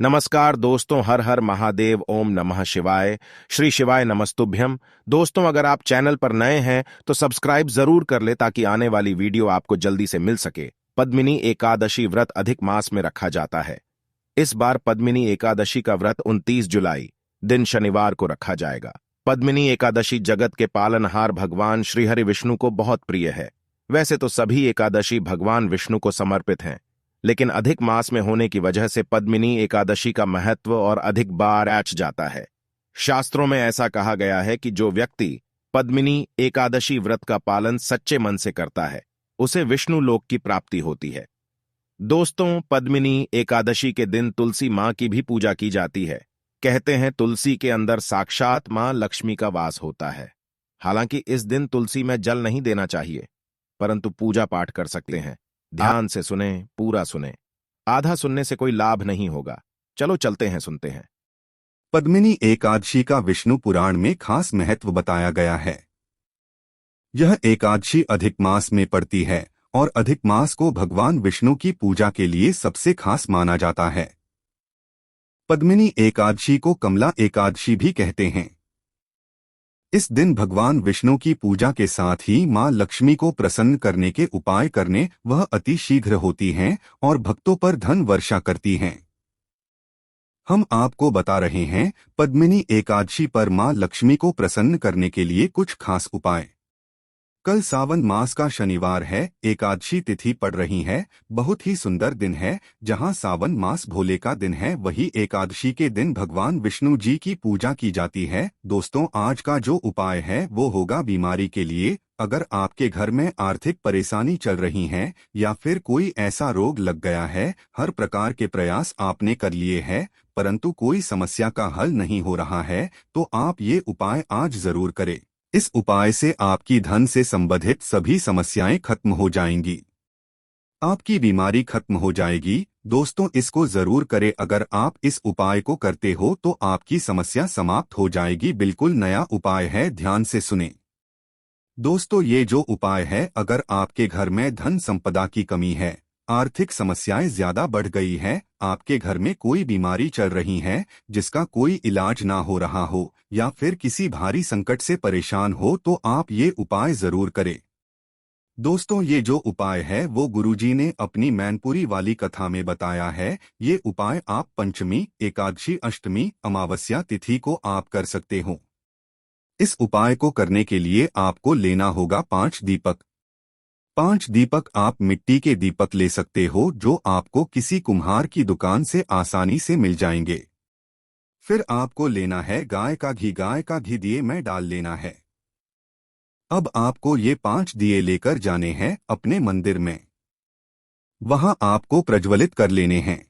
नमस्कार दोस्तों, हर हर महादेव, ओम नमः शिवाय, श्री शिवाय नमस्तुभ्यम। दोस्तों, अगर आप चैनल पर नए हैं तो सब्सक्राइब जरूर कर ले ताकि आने वाली वीडियो आपको जल्दी से मिल सके। पद्मिनी एकादशी व्रत अधिक मास में रखा जाता है। इस बार पद्मिनी एकादशी का व्रत 29 जुलाई दिन शनिवार को रखा जाएगा। पद्मिनी एकादशी जगत के पालनहार भगवान श्रीहरि विष्णु को बहुत प्रिय है। वैसे तो सभी एकादशी भगवान विष्णु को समर्पित हैं, लेकिन अधिक मास में होने की वजह से पद्मिनी एकादशी का महत्व और अधिक बार ऐच जाता है। शास्त्रों में ऐसा कहा गया है कि जो व्यक्ति पद्मिनी एकादशी व्रत का पालन सच्चे मन से करता है, उसे विष्णु लोक की प्राप्ति होती है। दोस्तों, पद्मिनी एकादशी के दिन तुलसी मां की भी पूजा की जाती है। कहते हैं तुलसी के अंदर साक्षात मां लक्ष्मी का वास होता है। हालांकि इस दिन तुलसी में जल नहीं देना चाहिए, परंतु पूजा पाठ कर सकते हैं। ध्यान से सुने, पूरा सुने। आधा सुनने से कोई लाभ नहीं होगा। चलो चलते हैं, सुनते हैं। पद्मिनी एकादशी का विष्णु पुराण में खास महत्व बताया गया है। यह एकादशी अधिक मास में पड़ती है और अधिक मास को भगवान विष्णु की पूजा के लिए सबसे खास माना जाता है। पद्मिनी एकादशी को कमला एकादशी भी कहते हैं। इस दिन भगवान विष्णु की पूजा के साथ ही मां लक्ष्मी को प्रसन्न करने के उपाय करने वह अति शीघ्र होती हैं और भक्तों पर धन वर्षा करती हैं। हम आपको बता रहे हैं पद्मिनी एकादशी पर मां लक्ष्मी को प्रसन्न करने के लिए कुछ खास उपाय। कल सावन मास का शनिवार है, एकादशी तिथि पड़ रही है। बहुत ही सुंदर दिन है। जहां सावन मास भोले का दिन है, वही एकादशी के दिन भगवान विष्णु जी की पूजा की जाती है। दोस्तों, आज का जो उपाय है वो होगा बीमारी के लिए। अगर आपके घर में आर्थिक परेशानी चल रही है या फिर कोई ऐसा रोग लग गया है, हर प्रकार के प्रयास आपने कर लिए हैं परंतु कोई समस्या का हल नहीं हो रहा है, तो आप ये उपाय आज जरूर करें। इस उपाय से आपकी धन से संबंधित सभी समस्याएं खत्म हो जाएंगी, आपकी बीमारी खत्म हो जाएगी। दोस्तों, इसको जरूर करें। अगर आप इस उपाय को करते हो तो आपकी समस्या समाप्त हो जाएगी। बिल्कुल नया उपाय है, ध्यान से सुने। दोस्तों, ये जो उपाय है, अगर आपके घर में धन संपदा की कमी है, आर्थिक समस्याएं ज्यादा बढ़ गई है, आपके घर में कोई बीमारी चल रही है जिसका कोई इलाज ना हो रहा हो या फिर किसी भारी संकट से परेशान हो, तो आप ये उपाय जरूर करें। दोस्तों, ये जो उपाय है वो गुरुजी ने अपनी मैनपुरी वाली कथा में बताया है। ये उपाय आप पंचमी, एकादशी, अष्टमी, अमावस्या तिथि को आप कर सकते हो। इस उपाय को करने के लिए आपको लेना होगा 5 दीपक। 5 दीपक आप मिट्टी के दीपक ले सकते हो जो आपको किसी कुम्हार की दुकान से आसानी से मिल जाएंगे। फिर आपको लेना है गाय का घी। गाय का घी दिए में डाल लेना है। अब आपको ये 5 दिए लेकर जाने हैं अपने मंदिर में। वहां आपको प्रज्वलित कर लेने हैं।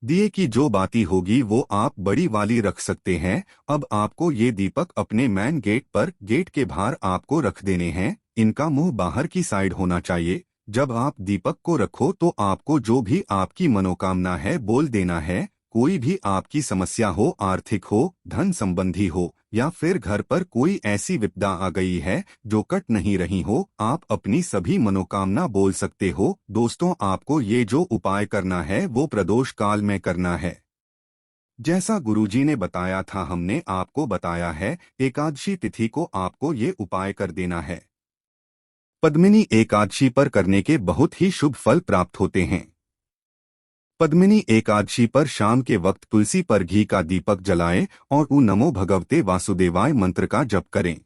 दिए की जो बाती होगी वो आप बड़ी वाली रख सकते हैं। अब आपको ये दीपक अपने मेन गेट पर, गेट के बाहर आपको रख देने हैं। इनका मुंह बाहर की साइड होना चाहिए। जब आप दीपक को रखो तो आपको जो भी आपकी मनोकामना है बोल देना है। कोई भी आपकी समस्या हो, आर्थिक हो, धन संबंधी हो या फिर घर पर कोई ऐसी विपदा आ गई है जो कट नहीं रही हो, आप अपनी सभी मनोकामना बोल सकते हो। दोस्तों, आपको ये जो उपाय करना है वो प्रदोष काल में करना है। जैसा गुरुजी ने बताया था, हमने आपको बताया है एकादशी तिथि को आपको ये उपाय कर देना है। पद्मिनी एकादशी पर करने के बहुत ही शुभ फल प्राप्त होते हैं। पद्मिनी एकादशी पर शाम के वक्त तुलसी पर घी का दीपक जलाएं और ऊ नमो भगवते वासुदेवाय मंत्र का जप करें।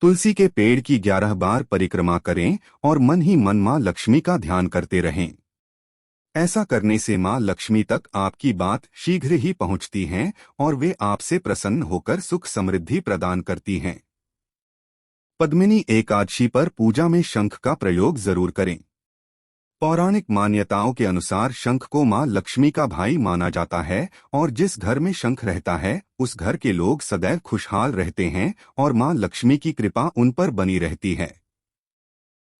तुलसी के पेड़ की 11 बार परिक्रमा करें और मन ही मन मां लक्ष्मी का ध्यान करते रहें। ऐसा करने से मां लक्ष्मी तक आपकी बात शीघ्र ही पहुंचती हैं और वे आपसे प्रसन्न होकर सुख समृद्धि प्रदान करती हैं। पद्मिनी एकादशी पर पूजा में शंख का प्रयोग जरूर करें। पौराणिक मान्यताओं के अनुसार शंख को मां लक्ष्मी का भाई माना जाता है और जिस घर में शंख रहता है उस घर के लोग सदैव खुशहाल रहते हैं और मां लक्ष्मी की कृपा उन पर बनी रहती है।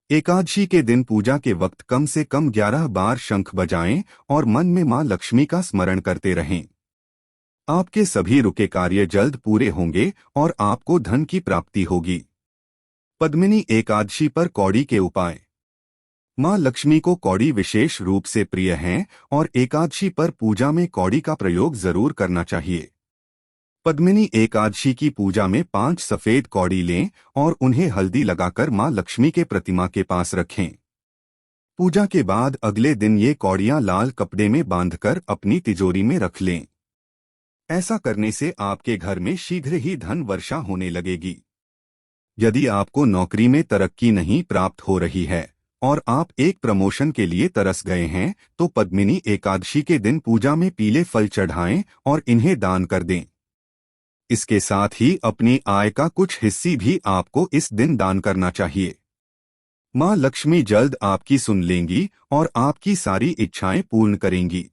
एकादशी के दिन पूजा के वक्त कम से कम 11 बार शंख बजाएं और मन में मां लक्ष्मी का स्मरण करते रहें। आपके सभी रुके कार्य जल्द पूरे होंगे और आपको धन की प्राप्ति होगी। पद्मिनी एकादशी पर कौड़ी के उपाय। माँ लक्ष्मी को कौड़ी विशेष रूप से प्रिय हैं और एकादशी पर पूजा में कौड़ी का प्रयोग जरूर करना चाहिए। पद्मिनी एकादशी की पूजा में 5 सफेद कौड़ी लें और उन्हें हल्दी लगाकर माँ लक्ष्मी के प्रतिमा के पास रखें। पूजा के बाद अगले दिन ये कौड़ियां लाल कपड़े में बांधकर अपनी तिजोरी में रख लें। ऐसा करने से आपके घर में शीघ्र ही धन वर्षा होने लगेगी। यदि आपको नौकरी में तरक्की नहीं प्राप्त हो रही है और आप एक प्रमोशन के लिए तरस गए हैं, तो पद्मिनी एकादशी के दिन पूजा में पीले फल चढ़ाएं और इन्हें दान कर दें। इसके साथ ही अपनी आय का कुछ हिस्सा भी आपको इस दिन दान करना चाहिए। माँ लक्ष्मी जल्द आपकी सुन लेंगी और आपकी सारी इच्छाएं पूर्ण करेंगी।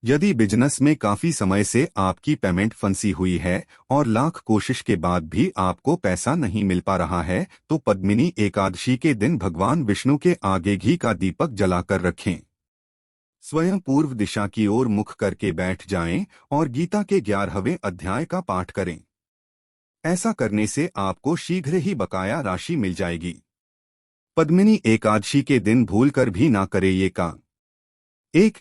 यदि बिजनेस में काफी समय से आपकी पेमेंट फंसी हुई है और लाख कोशिश के बाद भी आपको पैसा नहीं मिल पा रहा है, तो पद्मिनी एकादशी के दिन भगवान विष्णु के आगे घी का दीपक जलाकर रखें। स्वयं पूर्व दिशा की ओर मुख करके बैठ जाएं और गीता के 11वें अध्याय का पाठ करें। ऐसा करने से आपको शीघ्र ही बकाया राशि मिल जाएगी। पद्मिनी एकादशी के दिन भूलकर भी ना करें ये काम।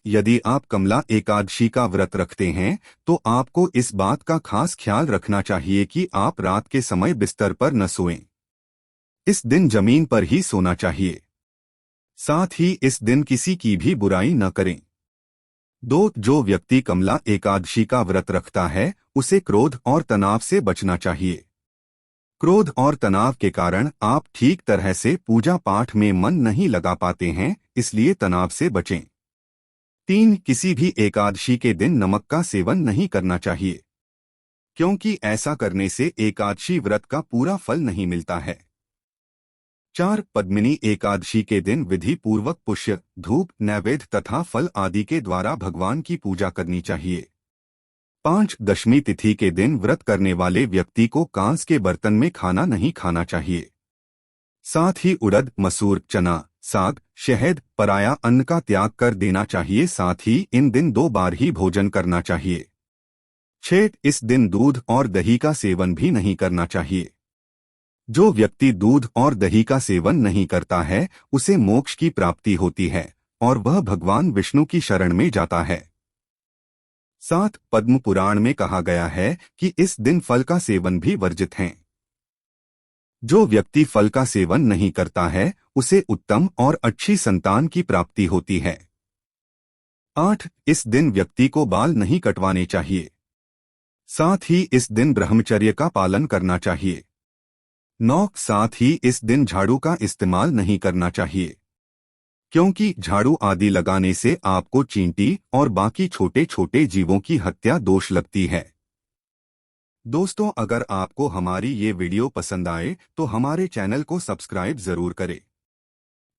यदि आप कमला एकादशी का व्रत रखते हैं, तो आपको इस बात का खास ख्याल रखना चाहिए कि आप रात के समय बिस्तर पर न सोएं। इस दिन जमीन पर ही सोना चाहिए। साथ ही इस दिन किसी की भी बुराई न करें। जो व्यक्ति कमला एकादशी का व्रत रखता है, उसे क्रोध और तनाव से बचना चाहिए। क्रोध और तनाव के कारण आप ठीक तरह से पूजा पाठ में मन नहीं लगा पाते हैं, इसलिए तनाव से बचें। 3 किसी भी एकादशी के दिन नमक का सेवन नहीं करना चाहिए, क्योंकि ऐसा करने से एकादशी व्रत का पूरा फल नहीं मिलता है। 4 पद्मिनी एकादशी के दिन विधि पूर्वक पुष्य, धूप, नैवेद्य तथा फल आदि के द्वारा भगवान की पूजा करनी चाहिए। 5 दशमी तिथि के दिन व्रत करने वाले व्यक्ति को कांस के बर्तन में खाना नहीं खाना चाहिए। साथ ही उड़द, मसूर, चना, साग, शहद, पराया अन्न का त्याग कर देना चाहिए। साथ ही इन दिन 2 बार ही भोजन करना चाहिए। 6 इस दिन दूध और दही का सेवन भी नहीं करना चाहिए। जो व्यक्ति दूध और दही का सेवन नहीं करता है, उसे मोक्ष की प्राप्ति होती है और वह भगवान विष्णु की शरण में जाता है। 7 पद्म पुराण में कहा गया है कि इस दिन फल का सेवन भी वर्जित है। जो व्यक्ति फल का सेवन नहीं करता है, उसे उत्तम और अच्छी संतान की प्राप्ति होती है। 8 इस दिन व्यक्ति को बाल नहीं कटवाने चाहिए। साथ ही इस दिन ब्रह्मचर्य का पालन करना चाहिए। 9 साथ ही इस दिन झाड़ू का इस्तेमाल नहीं करना चाहिए, क्योंकि झाड़ू आदि लगाने से आपको चींटी और बाकी छोटे छोटे जीवों की हत्या दोष लगती है। दोस्तों, अगर आपको हमारी ये वीडियो पसंद आए तो हमारे चैनल को सब्सक्राइब जरूर करें।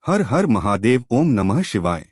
हर हर महादेव, ओम नमः शिवाय।